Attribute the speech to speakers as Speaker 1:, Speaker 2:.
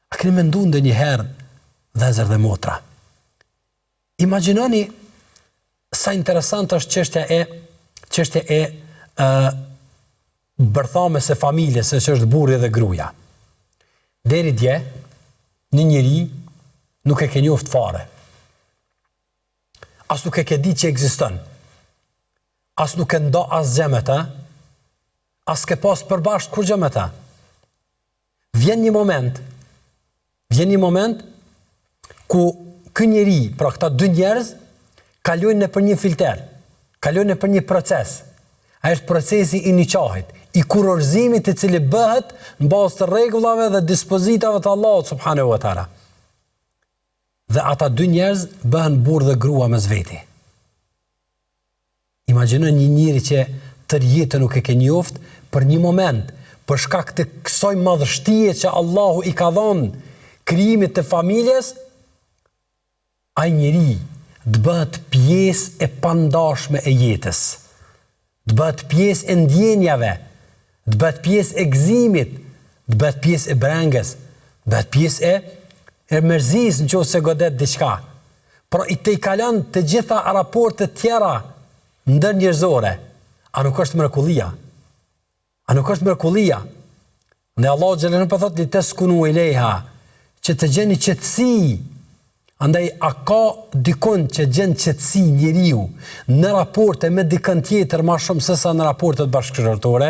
Speaker 1: A keni menduar ndonjëherë, vëllezër dhe motra? Imagjinoni sa interesante është çështja e bërthamës së familjes, se është burri dhe gruaja. Deri dje, një njeri nuk e ke njoft fare. As nuk e ke ditë që ekziston. As nuk e ndo asgjë me ta, as ke pas përbashkët kur gjë me ta. Vjen një moment ku ky njeri, pra këta dy njerëz, kalojnë nëpër një filter, kalojnë nëpër një proces. Ai është procesi i niqahit, i kurorëzimit, i cili bëhet në bazë të rregullave dhe dispozitave të Allahut subhanahu wa taala. Dhe ata dy njerëz bëhen burr dhe grua mes veti. Imagjino një njeri që tërë jetën nuk e ke njoft, për një moment, për shkak të kësaj madhështie që Allahu i ka dhënë krijimit të familjes, ai njeri të bëhet pjesë e pandashme e jetës, të bëhet pjesë e ndjenjave, të bëhet pjesë e gëzimit, të bëhet pjesë e brengës, të bëhet pjesë e mërzisë nëse godet diçka. Por i te kalon të gjitha raportet tjera ndërnjerëzore. A nuk është mrekullia? A nuk është mrekullia? Ne Allahu xhallahu po thotë li taskunu ilayha, që të gjeni qetësi. Andaj a ka dikon që gjen qetësi njeriu në raporte me dikën tjetër më shumë se sa në raportet bashkëqyrtore?